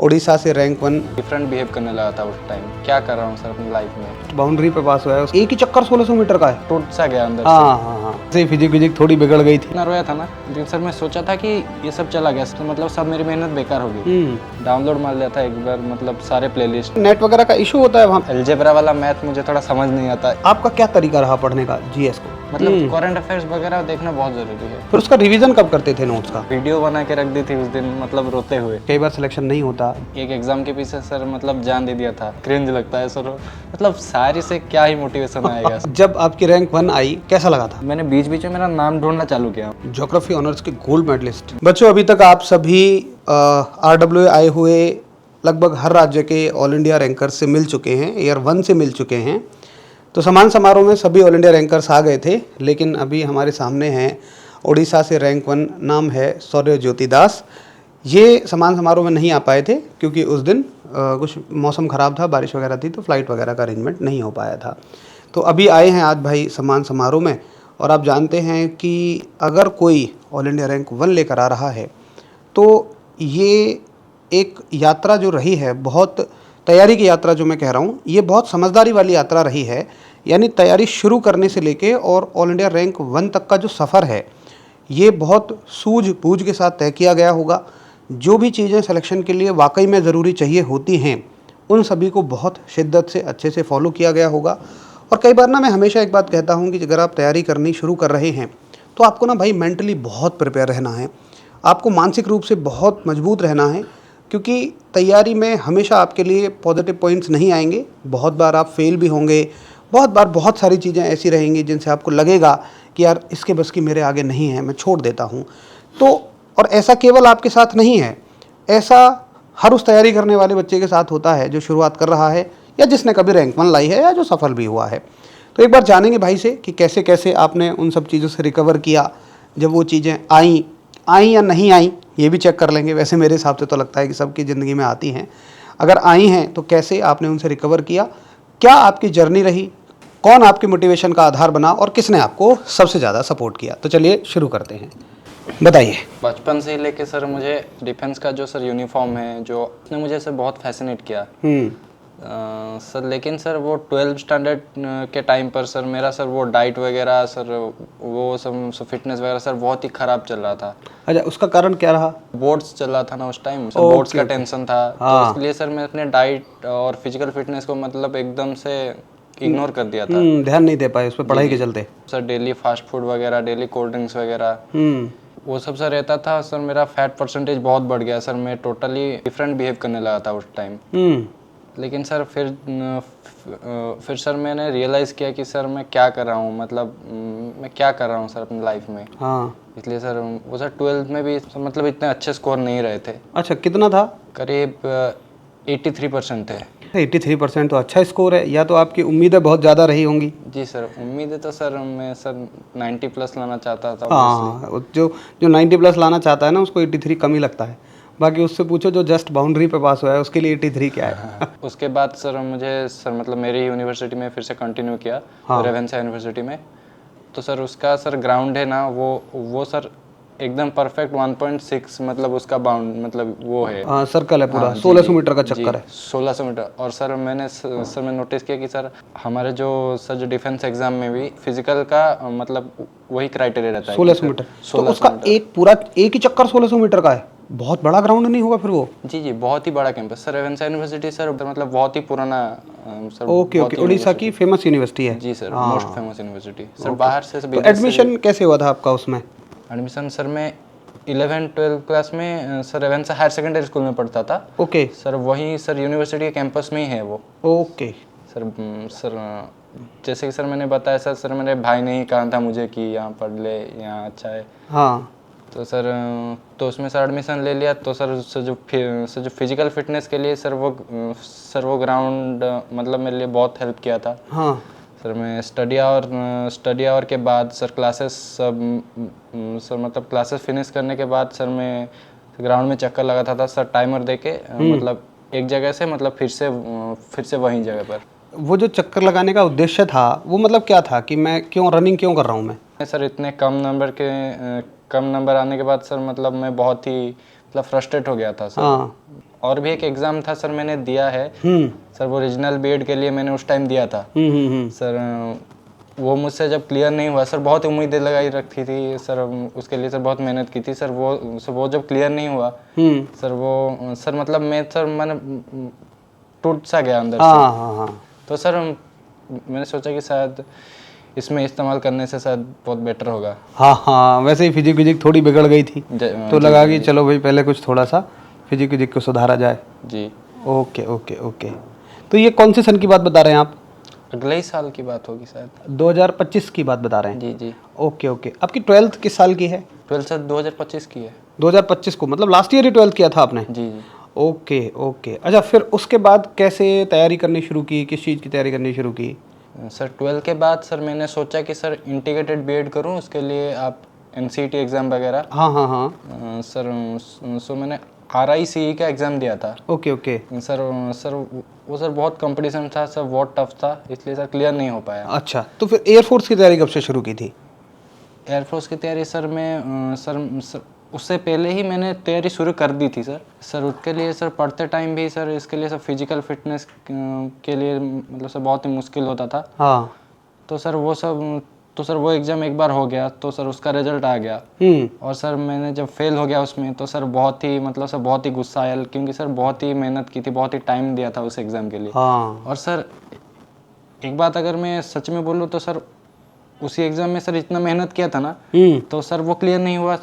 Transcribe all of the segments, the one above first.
उड़ीसा से rank 1। Different behave करने लगा था उस टाइम। क्या कर रहा हूँ सर अपनी लाइफ में। बाउंड्री पे पास हुआ है, एक ही चक्कर 1600 मीटर का है। टूट सा गया अंदर हाँ, से फिजिक थोड़ी बिगड़ गई थी। इतना रोया था ना, लेकिन सर मैं सोचा था कि ये सब चला गया, तो मतलब सब मेरी मेहनत बेकार हो गई। डाउनलोड मार लिया था एक बार, मतलब सारे प्लेलिस्ट। नेट वगैरह का इशू होता है वहाँ। अलजेब्रा वाला मैथ मुझे थोड़ा समझ नहीं आता। आपका क्या तरीका रहा पढ़ने का जीएस को? मतलब करंट अफेयर्स वगैरह देखना बहुत जरूरी है। फिर उसका रिवीजन कब करते थे नोट्स का? वीडियो बना के रख दी थी उस दिन, मतलब रोते हुए। कई बार सिलेक्शन नहीं होता। एक एग्जाम के पीछे सर मतलब जान दे दिया था। क्रिंज लगता है सर, मतलब सारी से क्या ही मोटिवेशन आएगा। जब आपकी रैंक 1 आई कैसा लगा था? मैंने बीच बीच में मेरा नाम ढूंढना चालू किया। ज्योग्राफी ऑनर्स के गोल्ड मेडलिस्ट। बच्चों, अभी तक आप सभी RWA आए हुए लगभग हर राज्य के ऑल इंडिया रैंकर्स से मिल चुके हैं, ईयर 1 से मिल चुके हैं। तो सम्मान समारोह में सभी ऑल इंडिया रैंकर्स आ गए थे, लेकिन अभी हमारे सामने हैं उड़ीसा से रैंक 1, नाम है शौर्य ज्योति दास। ये सम्मान समारोह में नहीं आ पाए थे क्योंकि उस दिन कुछ मौसम ख़राब था, बारिश वगैरह थी, तो फ्लाइट वगैरह का अरेंजमेंट नहीं हो पाया था। तो अभी आए हैं आज भाई सम्मान समारोह में। और आप जानते हैं कि अगर कोई ऑल इंडिया रैंक 1 लेकर आ रहा है तो ये एक यात्रा जो रही है, बहुत तैयारी की यात्रा जो मैं कह रहा हूँ, ये बहुत समझदारी वाली यात्रा रही है। यानी तैयारी शुरू करने से लेके और ऑल इंडिया रैंक 1 तक का जो सफ़र है, ये बहुत सूझबूझ के साथ तय किया गया होगा। जो भी चीज़ें सिलेक्शन के लिए वाकई में ज़रूरी चाहिए होती हैं, उन सभी को बहुत शिद्दत से अच्छे से फॉलो किया गया होगा। और कई बार ना मैं हमेशा एक बात कहता हूँ कि अगर आप तैयारी करनी शुरू कर रहे हैं तो आपको ना भाई मेंटली बहुत प्रिपेयर रहना है, आपको मानसिक रूप से बहुत मजबूत रहना है, क्योंकि तैयारी में हमेशा आपके लिए पॉजिटिव पॉइंट्स नहीं आएंगे। बहुत बार आप फेल भी होंगे, बहुत बार बहुत सारी चीज़ें ऐसी रहेंगी जिनसे आपको लगेगा कि यार इसके बस की मेरे आगे नहीं है, मैं छोड़ देता हूँ। तो और ऐसा केवल आपके साथ नहीं है, ऐसा हर उस तैयारी करने वाले बच्चे के साथ होता है जो शुरुआत कर रहा है या जिसने कभी रैंक 1 लाई है या जो सफल भी हुआ है। तो एक बार जानेंगे भाई से कि कैसे कैसे आपने उन सब चीज़ों से रिकवर किया, जब वो चीज़ें आई या नहीं आई ये भी चेक कर लेंगे। वैसे मेरे हिसाब से तो लगता है कि सबकी ज़िंदगी में आती हैं। अगर आई हैं तो कैसे आपने उनसे रिकवर किया, क्या आपकी जर्नी रही, कौन आपके मोटिवेशन का आधार बना और किसने आपको सबसे ज़्यादा सपोर्ट किया। तो चलिए शुरू करते हैं, बताइए। बचपन से ही लेके सर मुझे डिफेंस का जो सर यूनिफॉर्म है, जो उसने मुझे सर बहुत फैसिनेट किया। सर लेकिन सर वो 12th स्टैंडर्ड के टाइम पर सर मेरा सर वो डाइट वगैरह सर वो सब फिटनेस वगैरह सर बहुत ही ख़राब चल रहा था। अच्छा, उसका कारण क्या रहा? बोर्ड्स चल रहा था ना उस टाइम, सर बोर्ड्स का टेंशन था। तो इसलिए सर मैं अपने डाइट और फिजिकल फिटनेस को मतलब एकदम से इग्नोर कर दिया था। ध्यान नहीं दे पाए उस पर पढ़ाई के चलते। सर डेली फास्ट फूड वगैरह, डेली कोल्ड ड्रिंक्स वगैरह वो सब सर रहता था। सर मेरा फैट परसेंटेज बहुत बढ़ गया सर, मैं टोटली डिफरेंट बिहेव करने लगा था उस टाइम। लेकिन सर फिर सर मैंने रियलाइज़ किया कि सर मैं क्या कर रहा हूँ, मतलब मैं क्या कर रहा हूँ सर अपनी लाइफ में। इसलिए सर वो सर 12th में भी सर मतलब इतने अच्छे स्कोर नहीं रहे थे। अच्छा, कितना था? करीब 83% थे। 83% तो अच्छा स्कोर है, या तो आपकी उम्मीदें बहुत ज़्यादा रही होंगी। जी सर, उम्मीदें तो सर मैं सर 90+ लाना चाहता था। हाँ, जो 90+ लाना चाहता है ना उसको 83 कम ही लगता है। बाकी उससे पूछो जो जस्ट बाउंड्री पे पास हुआ है उसके लिए 83 क्या है। उसके बाद सर मुझे सर मतलब मेरी यूनिवर्सिटी में फिर से कंटिन्यू किया, रेवेंसा यूनिवर्सिटी में। तो सर उसका सर ग्राउंड है ना, वो सर एकदम परफेक्ट 1.6 मतलब उसका बाउंड मतलब वो है, सर्कल है पूरा। 1600 मीटर का चक्कर है। 1600 मीटर। और सर मैं नोटिस किया कि सर हमारे जो डिफेंस एग्जाम में भी फिजिकल का मतलब वही क्राइटेरिया रहता है 1600 मीटर। तो उसका एक पूरा एक ही चक्कर 1600 मीटर का है। बहुत बड़ा ग्राउंड नहीं होगा फिर वो? जी, बहुत ही बड़ा campus sir. Ravenshaw university sir मतलब बहुत ही पुराना सर। ओके, उड़ीसा की फेमस यूनिवर्सिटी है। जी sir, most famous university sir. बाहर से तो एडमिशन कैसे हुआ था आपका उसमें? एडमिशन सर मैं 11th-12th क्लास में sir Ravenshaw higher secondary school में पढ़ता था। ओके सर, वहीं सर यूनिवर्सिटी के कैंपस में ही है वो। ओके सर जैसे कि सर मैंने बताया सर मेरे भाई ने ही कहा था मुझे कि यहाँ पढ़ ले, यहाँ अच्छा है। हाँ, तो तो उसमें सर एडमिशन ले लिया। तो सर जो फिजिकल फिटनेस के लिए सर वो ग्राउंड मतलब मेरे लिए बहुत हेल्प किया था। हाँ सर मैं स्टडी आवर के बाद सर मतलब क्लासेस फिनिश करने के बाद सर मैं ग्राउंड में चक्कर लगाता था सर, टाइमर देके मतलब एक जगह से मतलब फिर से वहीं जगह पर। वो जो चक्कर लगाने का उद्देश्य था वो मतलब क्या था कि मैं रनिंग क्यों कर रहा हूँ मैं? सर इतने कम नंबर आने के बाद सर मतलब मैं बहुत ही मतलब फ्रस्ट्रेट हो गया था सर। हाँ। और भी एक एग्ज़ाम था सर, मैंने दिया है सर, वो रीजनल बीएड के लिए मैंने उस टाइम दिया था सर। वो मुझसे जब क्लियर नहीं हुआ सर, बहुत उम्मीदें लगाई रखी थी सर, उसके लिए सर बहुत मेहनत की थी सर। वो जब क्लियर नहीं हुआ सर, वो सर मतलब मैं सर मैंने टूट सा गया अंदर हाँ से। हाँ हाँ। तो सर मैंने सोचा कि शायद इसमें इस्तेमाल करने से शायद बहुत बेटर होगा। हाँ हाँ, वैसे ही फिजिक विजिक थोड़ी बिगड़ गई थी, तो जी लगा कि चलो भाई पहले कुछ थोड़ा सा फिजिक विजिक को सुधारा जाए। जी। Okay okay okay. तो ये कौन से सन की बात बता रहे हैं आप? अगले ही साल की बात होगी शायद। 2025 की बात बता रहे हैं? जी जी। Okay okay. आपकी 12th किस साल की है? 12 सर 2025 की है। 2025 को, मतलब लास्ट ईयर ही 12th किया था आपने? जी जी। Okay okay. अच्छा, फिर उसके बाद कैसे तैयारी करनी शुरू की, किस चीज़ की तैयारी करनी शुरू की? सर 12 के बाद सर मैंने सोचा कि सर इंटीग्रेटेड बीएड करूं, उसके लिए आप एनसीईटी एग्ज़ाम वगैरह। हाँ हाँ हाँ। सर सो मैंने RICE का एग्ज़ाम दिया था ओके ओके। सर वो सर बहुत कंपटीशन था सर, बहुत टफ था, इसलिए सर क्लियर नहीं हो पाया। अच्छा, तो फिर एयरफोर्स की तैयारी कब से शुरू की थी? एयरफोर्स की तैयारी सर मैं सर उससे पहले ही मैंने तैयारी शुरू कर दी थी सर उसके लिए सर पढ़ते टाइम भी सर इसके लिए सर फिजिकल फिटनेस के लिए मतलब सर बहुत ही मुश्किल होता था। हाँ। तो सर वो एग्ज़ाम एक बार हो गया तो सर उसका रिजल्ट आ गया। और सर मैंने जब फेल हो गया उसमें तो सर बहुत ही मतलब सर बहुत ही गुस्सा आया, क्योंकि सर बहुत ही मेहनत की थी, बहुत ही टाइम दिया था उस एग्ज़ाम के लिए। हाँ। और सर एक बात अगर मैं सच में बोलूँ तो सर उसी एग्ज़ाम में सर इतना मेहनत किया था ना, तो सर वो क्लियर नहीं हुआ,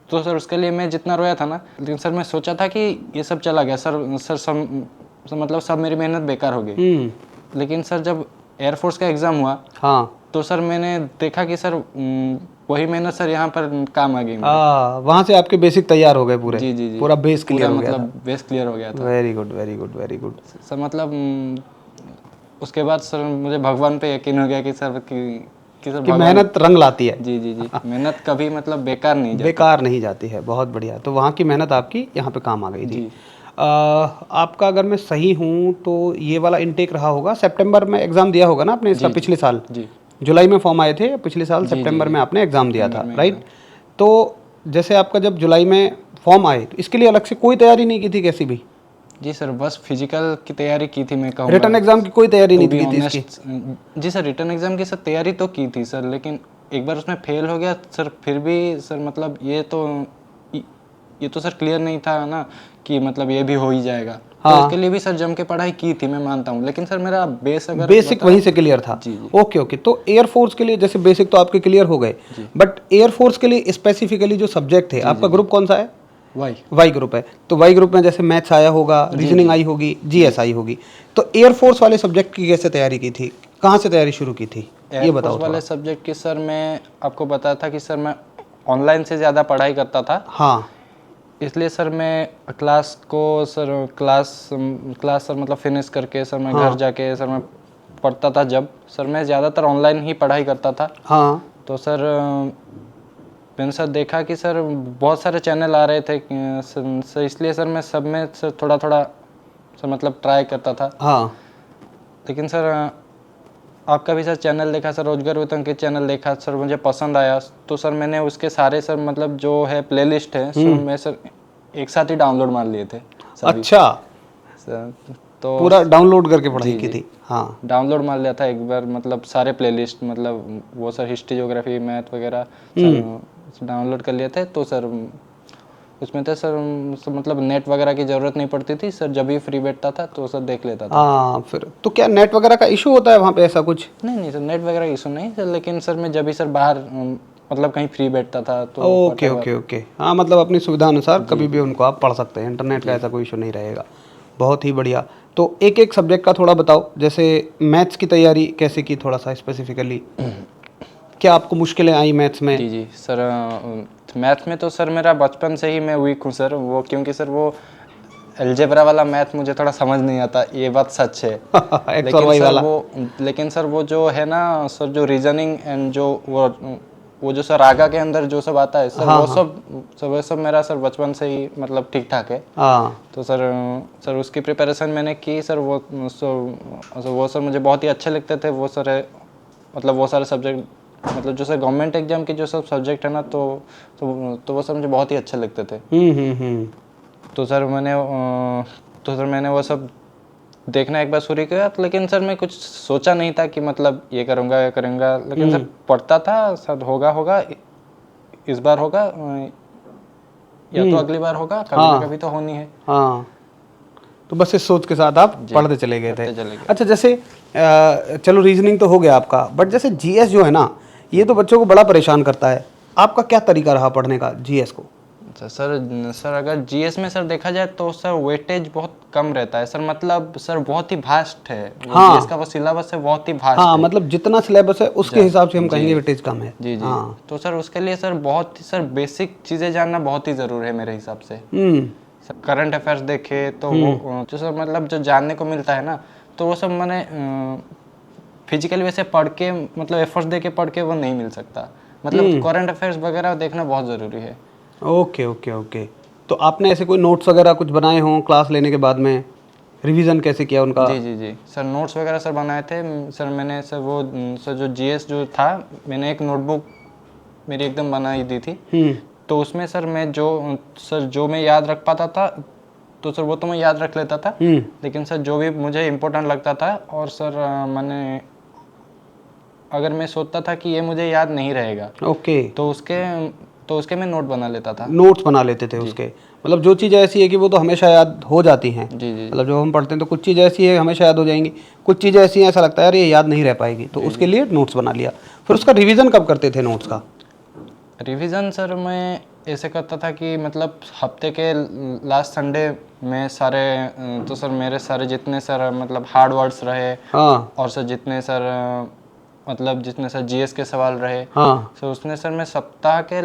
तो सर उसके लिए मैं जितना रोया था ना, लेकिन सर मैं सोचा था कि ये सब चला गया सर सब मतलब सब मेरी मेहनत बेकार हो गई। लेकिन सर जब एयरफोर्स का एग्ज़ाम हुआ हाँ। तो सर मैंने देखा कि सर वही मेहनत सर यहाँ पर काम आ गई मेरे। हाँ, वहाँ से आपके बेसिक तैयार हो गए पूरे? जी जी जी। पूरा बेस क्लियर हो गया था? मतलब बेस क्लियर हो गया था। Very good very good very good. Sir मतलब उसके बाद सर मुझे भगवान पे यकीन हो गया कि सर कि सर कि मेहनत रंग लाती है। जी जी जी। मेहनत कभी मतलब बेकार नहीं जाती। बेकार नहीं जाती है, बहुत बढ़िया। तो वहाँ की मेहनत आपकी यहाँ पे काम आ गई थी। आपका अगर मैं सही हूँ तो ये वाला इनटेक रहा होगा, सितंबर में एग्ज़ाम दिया होगा ना आपने इसका? पिछले साल जी जुलाई में फॉर्म आए थे, पिछले साल सितंबर में आपने एग्ज़ाम दिया था, राइट? तो जैसे आपका जब जुलाई में फॉर्म आए तो इसके लिए अलग से कोई तैयारी नहीं की थी कैसी भी? जी सर, बस फिजिकल की तैयारी की थी मैं कहूँगा। रिटर्न एग्जाम की कोई तैयारी नहीं की थी इसकी? जी सर, रिटर्न एग्जाम की सर तैयारी तो की थी सर, लेकिन एक बार उसमें फेल हो गया सर, फिर भी सर मतलब ये तो सर क्लियर नहीं था ना कि मतलब ये भी हो ही जाएगा। हाँ। तो इसके लिए भी सर जम के पढ़ाई की थी, मैं मानता हूँ, लेकिन सर मेरा बेसिक वहीं से क्लियर था। जी जी। Okay okay. तो एयरफोर्स के लिए जैसे बेसिक तो आपके क्लियर हो गए, बट एयरफोर्स के लिए स्पेसिफिकली जो सब्जेक्ट थे, आपका ग्रुप कौन सा है? वाई ग्रुप है। तो वाई ग्रुप में जैसे मैथ्स आया होगा, रीजनिंग आई होगी, जीएस आई होगी। तो एयरफोर्स वाले सब्जेक्ट की कैसे तैयारी की थी, कहाँ से तैयारी शुरू की थी, ये बताओ वाले सब्जेक्ट की सर मैं आपको बताया था कि सर मैं ऑनलाइन से ज़्यादा पढ़ाई करता था। हाँ। इसलिए सर मैं क्लास सर मतलब फिनिश करके सर मैं घर जाके सर मैं पढ़ता था। जब सर मैं ज़्यादातर ऑनलाइन ही पढ़ाई करता था। हाँ। तो सर मैंने सर देखा कि सर बहुत सारे चैनल आ रहे थे सर, इसलिए सर मैं सब में सर थोड़ा थोड़ा सर मतलब ट्राई करता था। हाँ। लेकिन सर आपका भी सर चैनल देखा सर, रोजगार वेतन के चैनल देखा सर, मुझे पसंद आया, तो सर मैंने उसके सारे सर मतलब जो है प्लेलिस्ट है सर मैं सर एक साथ ही डाउनलोड मार लिए थे सभी। अच्छा सर तो पूरा डाउनलोड करके पढ़ाई की थी? हाँ, डाउनलोड मार लिया था एक बार, मतलब सारे प्लेलिस्ट, मतलब वो सर हिस्ट्री ज्योग्राफी मैथ वगैरह सर डाउनलोड कर लिए थे। तो सर उसमें तो सर मतलब नेट वगैरह की ज़रूरत नहीं पड़ती थी सर, जब भी फ्री बैठता था तो सर देख लेता था। हाँ। फिर तो क्या नेट वगैरह का इशू होता है वहाँ पे, ऐसा कुछ? नहीं सर, नेट वगैरह इशू नहीं सर, लेकिन सर मैं जब भी सर बाहर मतलब कहीं फ्री बैठता था तो ओके ओके ओके। हाँ, मतलब अपनी सुविधा अनुसार कभी भी उनको आप पढ़ सकते हैं, इंटरनेट का ऐसा कोई इशू नहीं रहेगा। बहुत ही बढ़िया। तो एक एक सब्जेक्ट का थोड़ा बताओ, जैसे मैथ्स की तैयारी कैसे की, थोड़ा सा स्पेसिफिकली क्या आपको मुश्किलें आई मैथ्स में? जी सर, मैथ में तो सर मेरा बचपन से ही मैं वीक हूँ सर, वो क्योंकि सर वो अलजेब्रा वाला मैथ मुझे थोड़ा समझ नहीं आता, ये बात सच है। लेकिन सर वो जो है ना सर, जो रीजनिंग एंड जो वो जो सर आगा के अंदर जो सब आता है सर, वो सब मेरा सर बचपन से ही मतलब ठीक ठाक है। तो सर उसकी प्रिपरेशन मैंने की सर, वो सर मुझे बहुत ही अच्छे लगते थे वो सर, मतलब वो सारे सब्जेक्ट, मतलब जो सर गवर्नमेंट एग्जाम के जो सब सब्जेक्ट है ना, तो वो सर मुझे बहुत ही अच्छे लगते थे। तो सर मैंने वो सब देखना एक बार शुरू किया, लेकिन सर मैं कुछ सोचा नहीं था कि मतलब ये करूँगा, लेकिन सर पढ़ता था, सर होगा इस बार होगा, या तो अगली बार होगा, कभी ना कभी तो होनी है। हाँ, तो बस इस सोच के साथ आप पढ़ते चले गए थे। अच्छा, जैसे चलो रीजनिंग तो हो गया आपका, बट जैसे जीएस जो है ना, ये तो बच्चों को बड़ा परेशान करता है। आपका क्या तरीका रहा पढ़ने का जीएस को? अच्छा सर अगर जीएस में सर देखा जाए तो सर वेटेज बहुत कम रहता है सर, मतलब सर बहुत ही वास्ट है। हाँ, जीएस का वो सिलेबस है, बहुत ही वास्ट हाँ, है। मतलब जितना सिलेबस है उसके हिसाब से हम कहेंगे वेटेज कम है। जी। हाँ। तो सर उसके लिए सर बहुत ही सर बेसिक चीज़ें जानना बहुत ही ज़रूरी है मेरे हिसाब से। सर करंट अफेयर्स देखे तो वो जो सर मतलब जो जानने को मिलता है ना, तो वो सब मैंने फिजिकली वैसे पढ़ के मतलब एफर्ट्स दे के पढ़ के वो नहीं मिल सकता। मतलब करंट अफेयर्स वगैरह देखना बहुत ज़रूरी है। Okay okay okay. तो आपने ऐसे कोई नोट्स वगैरह कुछ बनाए हों क्लास लेने के बाद में? रिवीजन कैसे किया उनका? जी सर नोट्स वगैरह सर बनाए थे सर मैंने सर वो सर जो जीएस जो था, मैंने एक नोटबुक मेरी एकदम बनाई दी थी। तो उसमें सर मैं जो मैं याद रख पाता था तो सर वो तो मैं याद रख लेता था, लेकिन सर जो भी मुझे इम्पोर्टेंट लगता था और सर मैंने अगर मैं सोचता था कि ये मुझे याद नहीं रहेगा, ओके, तो उसके मैं नोट बना लेता था। नोट्स बना लेते थे उसके। मतलब जो चीज़ ऐसी है कि वो तो हमेशा याद हो जाती हैं। जी मतलब जो हम पढ़ते हैं तो कुछ चीज़ ऐसी है हमेशा याद हो जाएंगी, कुछ चीज़ें ऐसी हैं ऐसा लगता है यार ये याद नहीं रह पाएगी, तो उसके लिए नोट्स बना लिया। फिर उसका रिवीजन कब करते थे नोट्स का? रिवीजन सर मैं ऐसे करता था कि मतलब हफ्ते के लास्ट संडे में सारे तो सर मेरे सारे जितने सर मतलब हार्ड वर्ड्स रहे, हाँ, और सर जितने सर मतलब जितने सर जीएस के सवाल रहे, हाँ, सर उसमें सर मैं सप्ताह के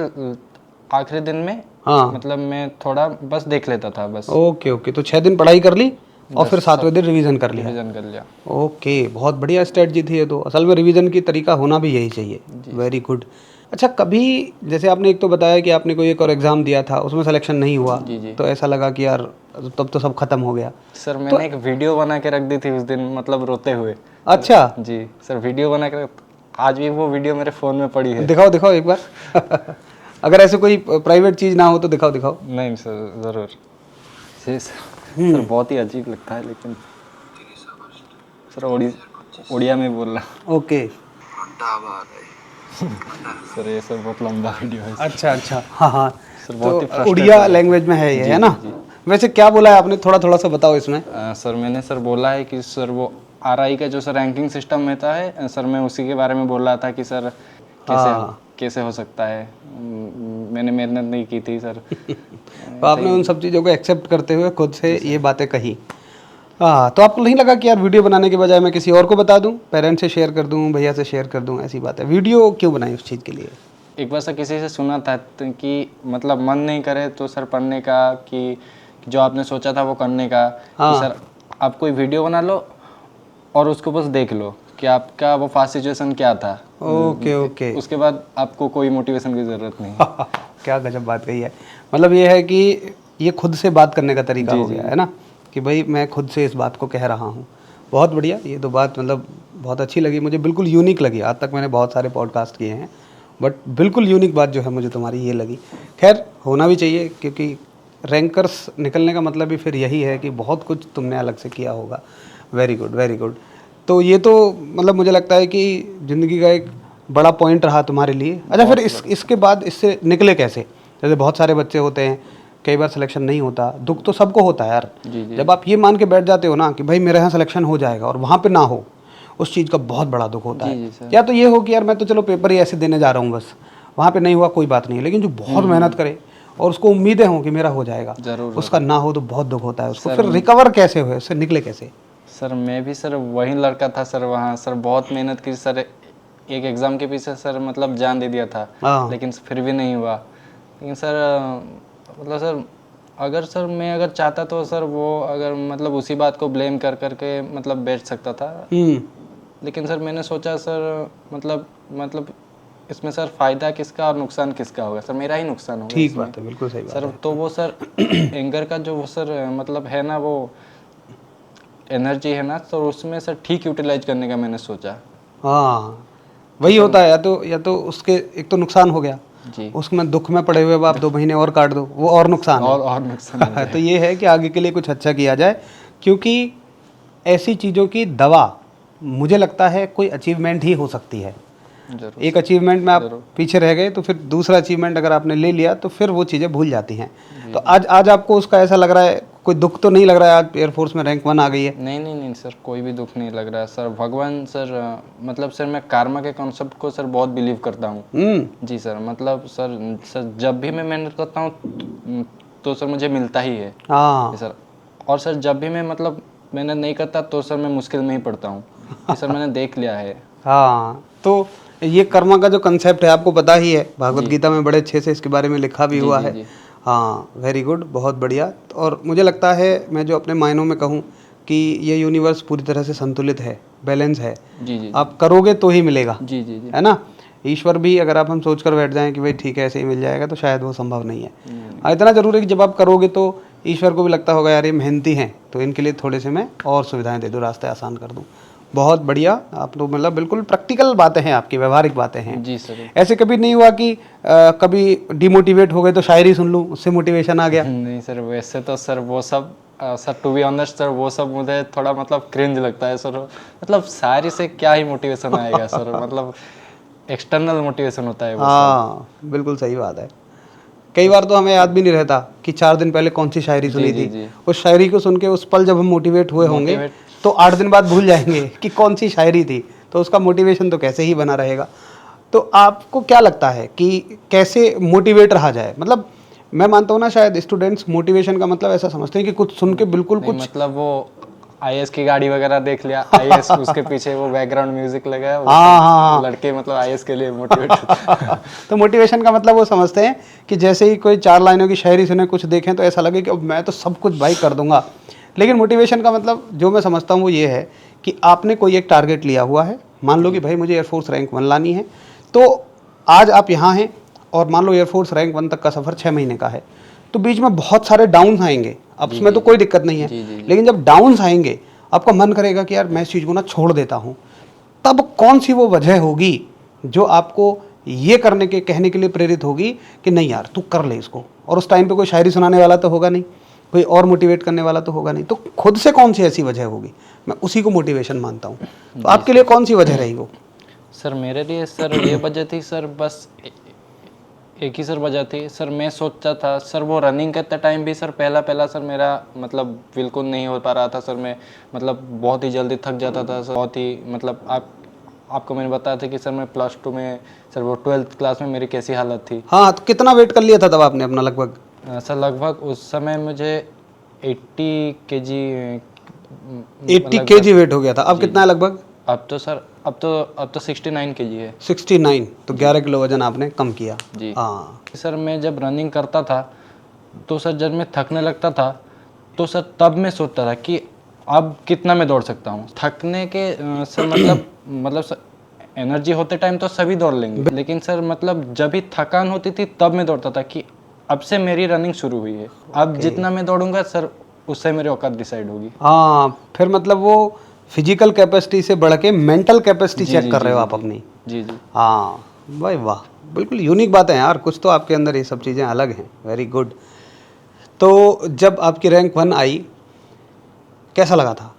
आखिरी दिन में हाँ, मतलब मैं थोड़ा बस देख लेता था बस। Okay okay. तो 6 दिन पढ़ाई कर ली और फिर 7वें दिन रिवीजन कर लिया। रिवीजन कर लिया। ओके, बहुत बढ़िया स्ट्रेटजी थी ये तो। असल में रिवीजन की तरीका होना भी यही चाहिए। Very good. अच्छा, कभी जैसे आपने एक तो बताया कि आपने कोई एक और एग्ज़ाम दिया था, उसमें सिलेक्शन नहीं हुआ, जी तो ऐसा लगा कि यार तब तो सब खत्म हो गया। सर मैंने एक वीडियो बना के रख दी थी उस दिन, मतलब रोते हुए। अच्छा, जी सर वीडियो बना के आज भी वो वीडियो मेरे फ़ोन में पड़ी है। दिखाओ दिखाओ एक बार। अगर ऐसे कोई प्राइवेट चीज़ ना हो तो दिखाओ दिखाओ। नहीं सर ज़रूर। जी सर बहुत ही अजीब लगता है, लेकिन सर उड़िया में बोलना। ओके। सर ये सर बहुत लंबा वीडियो है। अच्छा अच्छा, हाँ हाँ। सर बहुत ही तो उड़िया लैंग्वेज में है ये, है ना? वैसे क्या बोला है आपने, थोड़ा थोड़ा सा बताओ इसमें। सर मैंने सर बोला है कि सर वो आरआई का जो सर रैंकिंग सिस्टम रहता है सर, मैं उसी के बारे में बोल रहा था कि सर कैसे हो सकता है। मैंने मेहनत नहीं की थी सर। तो आपने उन सब चीज़ों को एक्सेप्ट करते हुए खुद से ये बातें कही। हाँ, तो आपको नहीं लगा कि यार वीडियो बनाने के बजाय मैं किसी और को बता दूं, पेरेंट्स से शेयर कर दूं, भैया से शेयर कर दूं? ऐसी बात है, वीडियो क्यों बनाई उस चीज़ के लिए? एक बार सर किसी से सुना था तो कि मतलब मन नहीं करे तो सर पढ़ने का, कि जो आपने सोचा था वो करने का, कि सर आप कोई वीडियो बना लो और उसको बस देख लो कि आपका वो फास्ट सिचुएशन क्या था। Okay okay. उसके बाद आपको कोई मोटिवेशन की ज़रूरत नहीं। क्या गजब बात कही है। मतलब ये है कि ये खुद से बात करने का तरीका हो गया है ना, कि भाई मैं खुद से इस बात को कह रहा हूँ। बहुत बढ़िया, ये तो बात मतलब बहुत अच्छी लगी मुझे, बिल्कुल यूनिक लगी। आज तक मैंने बहुत सारे पॉडकास्ट किए हैं, बट बिल्कुल यूनिक बात जो है मुझे तुम्हारी ये लगी। खैर, होना भी चाहिए, क्योंकि रैंकर्स निकलने का मतलब भी फिर यही है कि बहुत कुछ तुमने अलग से किया होगा। Very good very good. तो ये तो मतलब मुझे लगता है कि ज़िंदगी का एक बड़ा पॉइंट रहा तुम्हारे लिए। अच्छा, फिर इसके बाद इससे निकले कैसे? जैसे बहुत सारे बच्चे होते हैं, कई बार सिलेक्शन नहीं होता, दुख तो सबको होता है यार। जब आप ये मान के बैठ जाते हो ना कि भाई मेरे यहाँ सिलेक्शन हो जाएगा और वहाँ पे ना हो, उस चीज़ का बहुत बड़ा दुख होता है। या तो ये हो कि यार मैं तो चलो पेपर ही ऐसे देने जा रहा हूँ बस, वहाँ पे नहीं हुआ कोई बात नहीं, लेकिन जो बहुत मेहनत करे और उसको उम्मीदें हों कि मेरा हो जाएगा, उसका ना हो तो बहुत दुख होता है उसको। फिर रिकवर कैसे हुए, उससे निकले कैसे? सर मैं भी सर वही लड़का था सर, वहाँ सर बहुत मेहनत की सर, एक एग्ज़ाम के पीछे सर मतलब जान दे दिया था, लेकिन फिर भी नहीं हुआ। लेकिन सर मतलब सर अगर चाहता तो सर वो अगर मतलब उसी बात को ब्लेम कर करके मतलब बैठ सकता था। लेकिन सर मैंने सोचा सर मतलब इसमें सर फ़ायदा किसका और नुकसान किसका होगा? सर मेरा ही नुकसान होगा। ठीक बात है, बिल्कुल सही बात सर है। तो वो सर एंगर का जो वो सर मतलब है ना, वो एनर्जी है ना, तो उसमें सर ठीक यूटिलाइज करने का मैंने सोचा। हाँ, वही होता है, या तो उसके एक तो नुकसान हो गया, जी। उसमें दुख में पड़े हुए अब आप 2 महीने और काट दो, वो और नुकसान है। और नुकसान हो तो ये है कि आगे के लिए कुछ अच्छा किया जाए, क्योंकि ऐसी चीज़ों की दवा मुझे लगता है कोई अचीवमेंट ही हो सकती है। जरूर एक अचीवमेंट में आप जरूर। पीछे रह गए तो फिर दूसरा अचीवमेंट अगर आपने ले लिया तो फिर वो चीज़ें भूल जाती हैं। जी, तो आज आपको उसका ऐसा लग रहा है, कोई दुख तो नहीं लग रहा है आज एयरफोर्स में रैंक 1 आ गई है? नहीं नहीं नहीं सर, कोई भी दुख नहीं लग रहा है सर। भगवान सर, मतलब सर मैं कार्मा के कॉन्सेप्ट को सर बहुत बिलीव करता हूँ। जी सर, मतलब सर जब भी मैं मेहनत करता हूँ तो सर मुझे मिलता ही है। हाँ जी सर। और सर जब भी मैं मतलब मेहनत नहीं करता तो सर मैं मुश्किल में ही पड़ता हूँ। ये सर मैंने देख लिया है। हाँ। तो ये कर्मा का जो कंसेप्ट है आपको पता ही है, भागवत गीता में बड़े अच्छे से इसके बारे में लिखा भी जी हुआ जी है। जी हाँ, वेरी गुड, बहुत बढ़िया। और मुझे लगता है, मैं जो अपने मायनों में कहूँ कि ये यूनिवर्स पूरी तरह से संतुलित है, बैलेंस है। जी जी आप करोगे तो ही मिलेगा, जी जी जी। है ना? ईश्वर भी अगर आप हम सोच कर बैठ जाएं कि भाई ठीक है ऐसे ही मिल जाएगा, तो शायद वो संभव नहीं है। हाँ, इतना जरूर है कि जब आप करोगे तो ईश्वर को भी लगता होगा यार ये मेहनती हैं, तो इनके लिए थोड़े से मैं और सुविधाएं दे दूँ, रास्ते आसान कर दूँ। बहुत बढ़िया। आप तो मतलब बिल्कुल प्रैक्टिकल बातें हैं आपकी, व्यवहारिक बातें हैं। जी सर। ऐसे कभी नहीं हुआ कि कभी डिमोटिवेट हो गए तो शायरी सुन लूँ, उससे मोटिवेशन आ गया? नहीं सर, वैसे तो सर वो सब sir to be honest sir वो सब मुझे थोड़ा मतलब क्रिंज लगता है सर। मतलब शायरी से क्या ही मोटिवेशन आएगा सर, मतलब एक्सटर्नल मोटिवेशन होता है वो सब। हाँ, बिल्कुल सही बात है। कई बार तो हमें याद भी नहीं रहता कि 4 दिन पहले कौन सी शायरी सुनी जी थी। जी। उस शायरी को सुन के उस पल जब हम मोटिवेट हुए होंगे मोटिवेट। तो 8 दिन बाद भूल जाएंगे कि कौन सी शायरी थी, तो उसका मोटिवेशन तो कैसे ही बना रहेगा। तो आपको क्या लगता है कि कैसे मोटिवेट रहा जाए? मतलब मैं मानता हूँ ना, शायद स्टूडेंट्स मोटिवेशन का मतलब ऐसा समझते हैं कि कुछ सुन के बिल्कुल नहीं कुछ। मतलब वो आईएएस की गाड़ी वगैरह देख लिया, आईएएस उसके पीछे वो बैकग्राउंड म्यूजिक लगा है, वो हाँ सब हाँ लड़के मतलब आईएएस के लिए मोटिवेट। हाँ। तो मोटिवेशन का मतलब वो समझते हैं कि जैसे ही कोई 4 लाइनों की शायरी सुने, कुछ देखें तो ऐसा लगे कि अब मैं तो सब कुछ भाई कर दूंगा। लेकिन मोटिवेशन का मतलब जो मैं समझता हूँ वो ये है कि आपने कोई एक टारगेट लिया हुआ है। मान लो कि भाई मुझे एयरफोर्स रैंक 1 लानी है, तो आज आप यहाँ हैं और मान लो एयरफोर्स रैंक 1 तक का सफ़र 6 महीने का है, तो बीच में बहुत सारे डाउन्स आएंगे। अब उसमें तो कोई दिक्कत नहीं है, लेकिन जब डाउन्स आएंगे आपका मन करेगा कि यार मैं इस चीज़ को ना छोड़ देता हूँ। तब कौन सी वो वजह होगी जो आपको ये करने के कहने के लिए प्रेरित होगी कि नहीं यार तू कर ले इसको? और उस टाइम पे कोई शायरी सुनाने वाला तो होगा नहीं, कोई और मोटिवेट करने वाला तो होगा नहीं, तो खुद से कौन सी ऐसी वजह होगी? मैं उसी को मोटिवेशन मानता हूँ। तो आपके लिए कौन सी वजह रही वो? सर मेरे लिए सर ये वजह थी सर, बस एक ही सर वजह थी सर। मैं सोचता था सर वो रनिंग करते टाइम भी सर पहला पहला सर मेरा मतलब बिल्कुल नहीं हो पा रहा था सर। मैं मतलब बहुत ही जल्दी थक जाता था सर, बहुत ही मतलब आपको मैंने बताया था कि सर मैं +2 में सर वो 12th क्लास में मेरी कैसी हालत थी। हाँ, तो कितना वेट कर लिया था तब आपने अपना लगभग? सर लगभग उस समय मुझे 80 केजी 80 केजी वेट हो गया था। अब कितना है लगभग? अब तो सर अब तो 69 केजी है। 69, तो 11 किलो वजन आपने कम किया। जी हाँ। सर मैं जब रनिंग करता था तो सर जब मैं थकने लगता था तो सर तब मैं सोचता था कि अब कितना मैं दौड़ सकता हूँ। थकने के सर मतलब सर एनर्जी होते टाइम तो सभी दौड़ लेंगे, लेकिन सर मतलब जब भी थकान होती थी तब मैं दौड़ता था कि अब से मेरी रनिंग शुरू हुई है, अब जितना मैं दौड़ूंगा सर उससे मेरी औकात डिसाइड होगी। हाँ, फिर मतलब वो फिजिकल कैपेसिटी से बढ़ के मेंटल कैपेसिटी चेक कर रहे हो आप अपनी। जी जी। हाँ भाई वाह, बिल्कुल यूनिक बातें हैं यार, कुछ तो आपके अंदर ये सब चीज़ें अलग हैं। Very good. तो जब आपकी रैंक 1 आई, कैसा लगा था?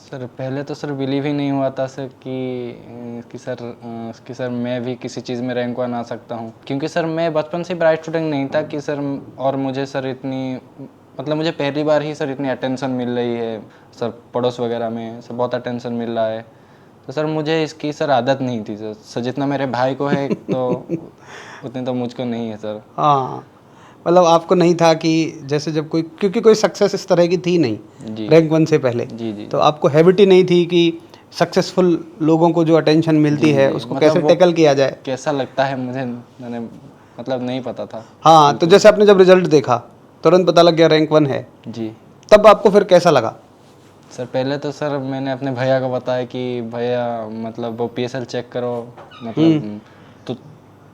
सर पहले तो सर बिलीव ही नहीं हुआ था सर कि सर मैं भी किसी चीज़ में रैंक 1 आ सकता हूँ, क्योंकि सर मैं बचपन से ब्राइट स्टूडेंट नहीं था कि सर, और मुझे सर इतनी मतलब मुझे पहली बार ही सर इतनी अटेंशन मिल रही है सर, पड़ोस वगैरह में सर बहुत अटेंशन मिल रहा है। तो सर मुझे इसकी सर आदत नहीं थी सर जितना मेरे भाई को है तो उतनी तो मुझको नहीं है सर। हाँ, मतलब आपको नहीं था कि जैसे जब कोई, क्योंकि कोई सक्सेस इस तरह की थी नहीं जी रैंक 1 से पहले, जी जी। तो आपको हैबिट ही नहीं थी कि सक्सेसफुल लोगों को जो अटेंशन मिलती है उसको मतलब कैसे वो टैकल किया जाए। कैसा लगता है मुझे, मैंने मतलब नहीं पता था। हाँ, तो जैसे आपने जब रिजल्ट देखा तुरंत पता लग गया रैंक 1 है, जी तब आपको फिर कैसा लगा? सर पहले तो सर मैंने अपने भैया को बताया कि भैया मतलब वो पीएसएल चेक करो, मतलब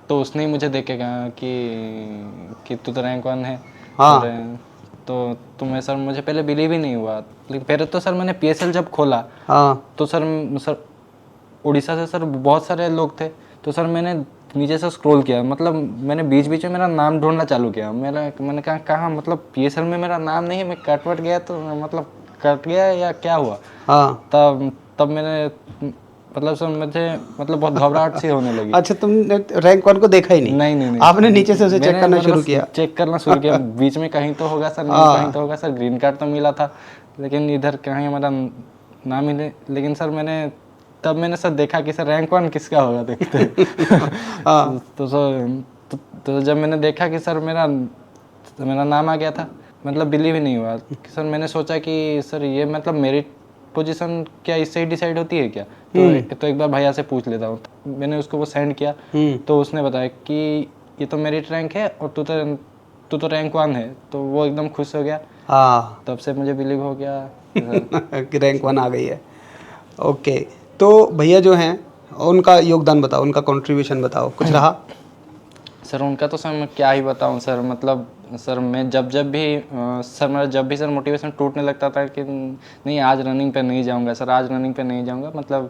तो उसने ही मुझे देख के कहा कि तू तो रैंक 1 है। हाँ। और तुम्हें सर मुझे पहले बिलीव ही नहीं हुआ, लेकिन पहले तो सर मैंने पीएसएल जब खोला हाँ। तो सर उड़ीसा से सर बहुत सारे लोग थे, तो सर मैंने नीचे से स्क्रॉल किया, मतलब मैंने बीच बीच में मेरा नाम ढूंढना चालू किया। मैंने कहा कहाँ, मतलब PSL में मेरा नाम नहीं है, मैं कट वट गया तो मतलब कट गया या क्या हुआ। हाँ। तब मैंने मतलब सर मुझे मतलब बहुत घबराहट सी होने लगी। अच्छा, तुमने रैंक 1 को देखा ही नहीं? नहीं नहीं नहीं, आपने नीचे से उसे चेक करना शुरू किया? चेक करना शुरू किया, बीच में कहीं तो होगा सर, नेम कहीं तो होगा सर, ग्रीन कार्ड तो मिला था, लेकिन इधर कहीं हमारा नाम ही नहीं। लेकिन सर मैंने सर देखा कि सर रैंक 1 किसका होगा देखते हैं। तो सर तो जब मैंने देखा कि सर मेरा नाम आ गया था, मतलब बिलीव ही नहीं हुआ कि सर, मैंने सोचा कि सर ये मतलब मेरिट पोजीशन क्या इससे ही डिसाइड होती है क्या, तो एक बार भैया से पूछ लेता हूँ। तो मैंने उसको वो सेंड किया, तो उसने बताया कि ये तो मेरिट रैंक है और तू तो रैंक 1 है, तो वो एकदम खुश हो गया। हाँ। तब से मुझे बिलीव हो गया कि रैंक 1 आ गई है। ओके, तो भैया जो हैं उनका योगदान बताओ, उनका कंट्रीब्यूशन बताओ, कुछ रहा? सर उनका तो सर मैं क्या ही बताऊं सर, मतलब सर मैं जब भी सर मोटिवेशन टूटने लगता था कि नहीं आज रनिंग पे नहीं जाऊंगा सर, आज रनिंग पे नहीं जाऊंगा, मतलब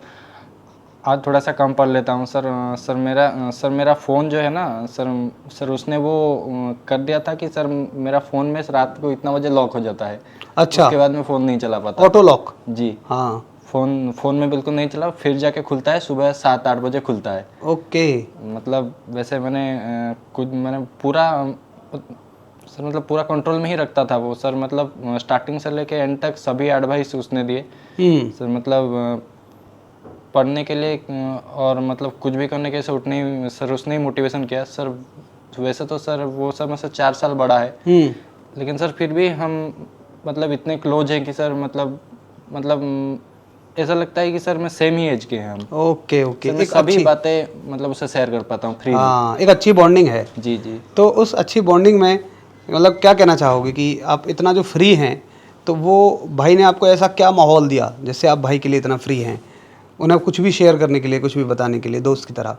आज थोड़ा सा कम पढ़ लेता हूं सर। सर मेरा फ़ोन जो है ना सर उसने वो कर दिया था कि सर मेरा फ़ोन में रात को इतना बजे लॉक हो जाता है। अच्छा, उसके बाद मैं फ़ोन नहीं चला पाता। Auto lock? जी हाँ। फ़ोन में बिल्कुल नहीं चला, फिर जाके खुलता है सुबह 7-8 बजे खुलता है। ओके। मतलब वैसे मैंने पूरा सर मतलब पूरा कंट्रोल में ही रखता था वो सर, मतलब स्टार्टिंग से लेके एंड तक सभी एडवाइस उसने दिए सर, मतलब पढ़ने के लिए और मतलब कुछ भी करने के से उठने सर उसने ही मोटिवेशन किया सर। वैसे तो सर वो सर मुझसे 4 साल बड़ा है, लेकिन सर फिर भी हम मतलब इतने क्लोज हैं कि सर मतलब ऐसा लगता है कि सर मैं सेम ही एज के हैं हम। ओके ओके, सर मैं सभी बातें मतलब उससे शेयर कर पाता हूँ फ्रीली। हाँ, एक अच्छी बॉन्डिंग है। जी जी। तो उस अच्छी बॉन्डिंग में मतलब क्या कहना चाहोगे कि आप इतना जो फ्री हैं, तो वो भाई ने आपको ऐसा क्या माहौल दिया जिससे आप भाई के लिए इतना फ्री हैं, उन्हें कुछ भी शेयर करने के लिए, कुछ भी बताने के लिए, दोस्त की तरह?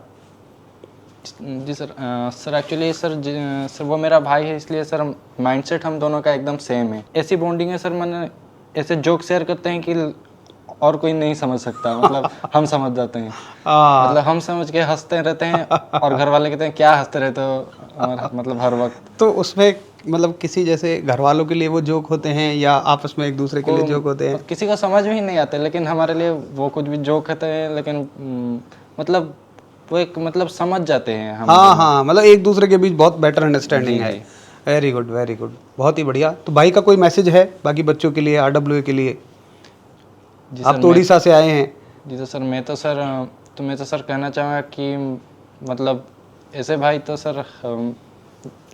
जी सर एक्चुअली सर वो मेरा भाई है, इसलिए सर माइंडसेट हम दोनों का एकदम सेम है। ऐसी बॉन्डिंग है सर, मैंने ऐसे जोक शेयर करते हैं कि और कोई नहीं समझ सकता, मतलब हम समझ जाते हैं। मतलब हम समझ के हंसते रहते हैं और घर वाले कहते हैं क्या हंसते रहते हो, मतलब हर वक्त। तो उसमें मतलब किसी जैसे घर वालों के लिए वो जोक होते हैं या आपस में एक दूसरे के लिए जोक होते हैं? किसी को समझ में ही नहीं आते, लेकिन हमारे लिए वो कुछ भी जोक होते हैं, लेकिन मतलब वो एक मतलब समझ जाते हैं हम। हाँ हाँ, मतलब एक दूसरे के बीच बहुत बेटर अंडरस्टैंडिंग जी, है। जी। वेरी गुड वेरी गुड, बहुत ही बढ़िया। तो भाई का कोई मैसेज है बाकी बच्चों के लिए, RWA के लिए? जी आप सर तो उड़ीसा से आए हैं। जी तो सर मैं तो सर कहना चाहूँगा कि मतलब ऐसे भाई तो सर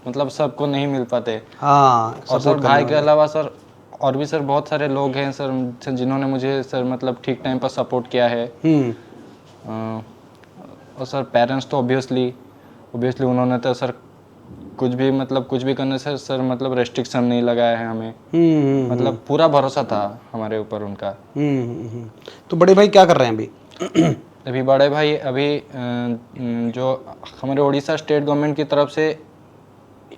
मतलब सबको नहीं मिल पाते। हाँ, और सर सपोर्ट करने भाई के वाले। अलावा सर और भी सर बहुत सारे लोग हैं सर जिन्होंने मुझे सर मतलब ठीक टाइम पर सपोर्ट किया है। और सर पेरेंट्स तो ऑब्वियसली उन्होंने तो सर कुछ भी करने से सर मतलब रेस्ट्रिक्शन नहीं लगाया है हमें। मतलब पूरा भरोसा था हमारे ऊपर उनका। तो बड़े भाई क्या कर रहे हैं अभी? अभी बड़े भाई जो हमारे उड़ीसा स्टेट गवर्नमेंट की तरफ से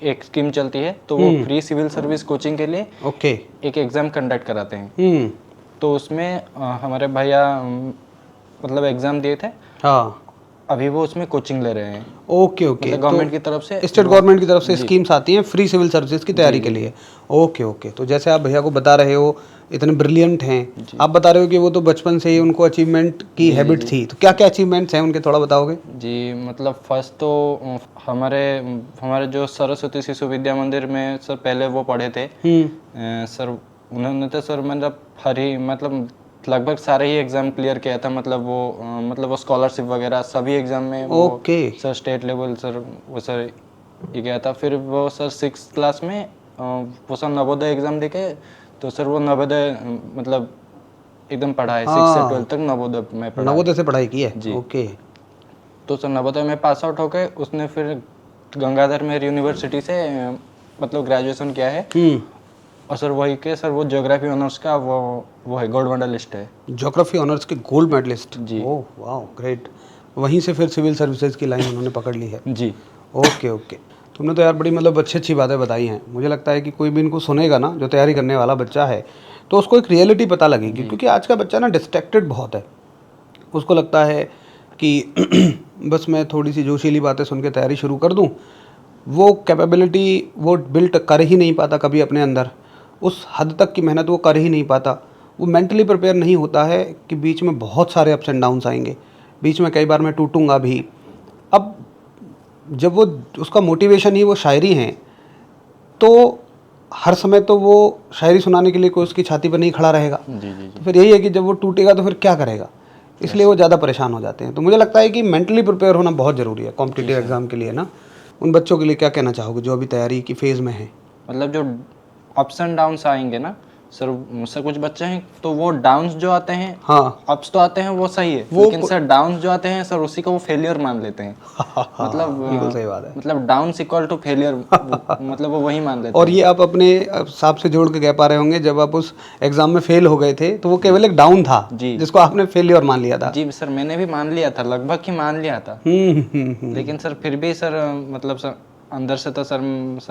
एक स्कीम चलती है, तो वो फ्री सिविल सर्विस कोचिंग के लिए ओके। एक एग्ज़ाम कंडक्ट कराते हैं। तो उसमें हमारे भैया मतलब एग्ज़ाम दिए थे। हाँ। अभी वो उसमें कोचिंग ले रहे हैं। ओके ओके, मतलब गवर्नमेंट की तरफ से, स्टेट गवर्नमेंट की तरफ से स्कीम्स आती हैं फ्री सिविल सर्विसेज की तैयारी के लिए। ओके ओके, तो जैसे आप भैया को बता रहे हो इतने ब्रिलियंट हैं, आप बता रहे हो कि वो तो बचपन से ही उनको अचीवमेंट की हैबिट थी, तो क्या क्या अचीवमेंट्स हैं उनके, थोड़ा बताओगे? जी मतलब फर्स्ट तो हमारे जो सरस्वती शिशु विद्या मंदिर में सर पहले वो पढ़े थे। सर उन्होंने तो सर मतलब लगभग सारे ही एग्ज़ाम क्लियर किया था, मतलब वो स्कॉलरशिप वगैरह सभी एग्ज़ाम में वो सर स्टेट लेवल सर ये गया था। फिर वो सर 6th क्लास में वो सर नवोदय एग्ज़ाम देके, तो सर वो नवोदय मतलब एकदम पढ़ा है। 6 से 12 तक नवोदय में पढ़ा है। नवोदय से पढ़ाई की है जी। ओके। तो सर नवोदय में पास आउट होकर उसने फिर गंगाधर मेहर यूनिवर्सिटी से मतलब ग्रेजुएशन किया है। और सर वही के सर वो ज्योग्राफी ऑनर्स का वो है, गोल्ड मेडलिस्ट है। ज्योग्राफी ऑनर्स के गोल्ड मेडलिस्ट? जी। ओह वाह ग्रेट। वहीं से फिर सिविल सर्विसेज की लाइन उन्होंने पकड़ ली है। जी। ओके ओके, तुमने तो यार बड़ी मतलब अच्छी अच्छी बातें बताई हैं। मुझे लगता है कि कोई भी इनको सुनेगा ना, जो तैयारी करने वाला बच्चा है, तो उसको एक रियलिटी पता लगेगी, क्योंकि आज का बच्चा ना डिस्ट्रैक्टेड बहुत है। उसको लगता है कि बस मैं थोड़ी सी जोशीली बातें सुन के तैयारी शुरू कर दूं, वो कैपेबिलिटी वो बिल्ट कर ही नहीं पाता कभी अपने अंदर, उस हद तक की मेहनत वो कर ही नहीं पाता। वो मेंटली प्रिपेयर नहीं होता है कि बीच में बहुत सारे अप्स एंड डाउन्स आएंगे, बीच में कई बार मैं टूटूंगा भी। अब जब वो उसका मोटिवेशन ही वो शायरी हैं, तो हर समय तो वो शायरी सुनाने के लिए कोई उसकी छाती पर नहीं खड़ा रहेगा। तो फिर यही है कि जब वो टूटेगा तो फिर क्या करेगा, इसलिए वो ज़्यादा परेशान हो जाते हैं। तो मुझे लगता है कि मेंटली प्रिपेयर होना बहुत ज़रूरी है कॉम्पिटिटिव एग्जाम के लिए ना। उन बच्चों के लिए क्या कहना चाहोगे जो अभी तैयारी की फेज़ में हैं? मतलब जो अप्स एंड डाउन्स आएंगे ना सर कुछ बच्चे हैं तो वो डाउन्स जो आते हैं, हाँ, अप्स तो आते हैं वो सही है, लेकिन सर डाउन्स जो आते हैं सर उसी को वो फेलियर मान लेते हैं। मतलब बिल्कुल सही बात है। मतलब डाउन्स इक्वल टू फेलियर, मतलब वो वही मान लेते और हैं। ये आप अपने साथ से जोड़ के कह पा रहे होंगे, जब आप उस एग्जाम में फेल हो गए थे तो वो केवल एक डाउन था जी, जिसको आपने फेलियर मान लिया था। जी सर मैंने भी मान लिया था, लगभग ही मान लिया था। लेकिन सर फिर भी सर मतलब सर अंदर से तो सर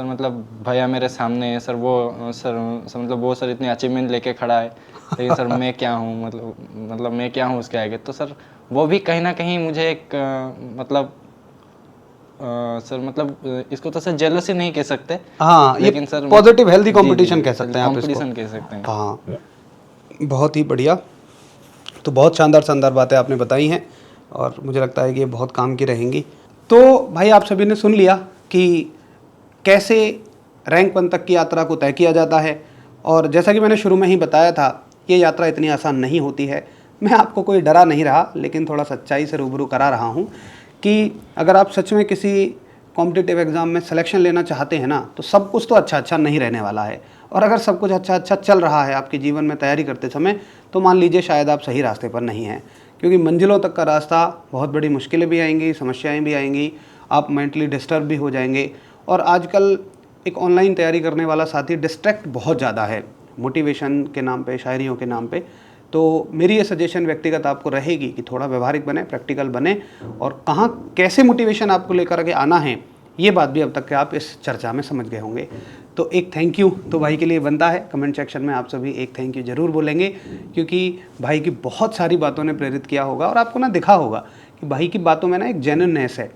मतलब भैया मेरे सामने है सर, वो सर मतलब वो सर इतनी अचीवमेंट लेके खड़ा है, लेकिन सर मैं क्या हूँ, मतलब मैं क्या हूँ उसके आगे। तो सर वो भी कहीं ना कहीं मुझे एक मतलब सर मतलब इसको तो सर जेलसी नहीं कह सकते, हाँ, लेकिन ये सर पॉजिटिव हेल्दी कंपटीशन कह सकते हैं आप इसको। कंपटीशन कह सकते हैं। हाँ, बहुत ही बढ़िया। तो बहुत शानदार शानदार बातें आपने बताई हैं और मुझे लगता है कि ये बहुत काम की रहेंगी। तो भाई आप सभी ने सुन लिया कि कैसे रैंक 1 तक की यात्रा को तय किया जाता है, और जैसा कि मैंने शुरू में ही बताया था, ये यात्रा इतनी आसान नहीं होती है। मैं आपको कोई डरा नहीं रहा, लेकिन थोड़ा सच्चाई से रूबरू करा रहा हूँ कि अगर आप सच में किसी कॉम्पिटिटिव एग्ज़ाम में सिलेक्शन लेना चाहते हैं ना, तो सब कुछ तो अच्छा अच्छा नहीं रहने वाला है। और अगर सब कुछ अच्छा अच्छा चल रहा है आपके जीवन में तैयारी करते समय, तो मान लीजिए शायद आप सही रास्ते पर नहीं हैं, क्योंकि मंजिलों तक का रास्ता बहुत बड़ी मुश्किलें भी आएंगी, समस्याएं भी आएंगी, आप मेंटली डिस्टर्ब भी हो जाएंगे। और आजकल एक ऑनलाइन तैयारी करने वाला साथी डिस्ट्रैक्ट बहुत ज़्यादा है मोटिवेशन के नाम पे, शायरियों के नाम पे। तो मेरी ये सजेशन व्यक्तिगत आपको रहेगी कि थोड़ा व्यवहारिक बने, प्रैक्टिकल बने, और कहाँ कैसे मोटिवेशन आपको लेकर के आना है, ये बात भी अब तक के आप इस चर्चा में समझ गए होंगे। तो एक थैंक यू तो भाई के लिए बनता है। कमेंट सेक्शन में आप सभी एक थैंक यू ज़रूर बोलेंगे, क्योंकि भाई की बहुत सारी बातों ने प्रेरित किया होगा और आपको ना दिखा होगा कि भाई की बातों में ना एक जेन्युइननेस है,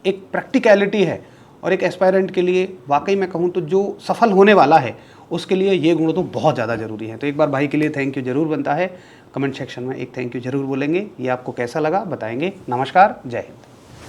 एक प्रैक्टिकलिटी है, और एक एस्पायरेंट के लिए वाकई मैं कहूँ तो जो सफल होने वाला है उसके लिए ये गुण तो बहुत ज़्यादा ज़रूरी है। तो एक बार भाई के लिए थैंक यू ज़रूर बनता है। कमेंट सेक्शन में एक थैंक यू ज़रूर बोलेंगे। ये आपको कैसा लगा बताएंगे। नमस्कार, जय हिंद।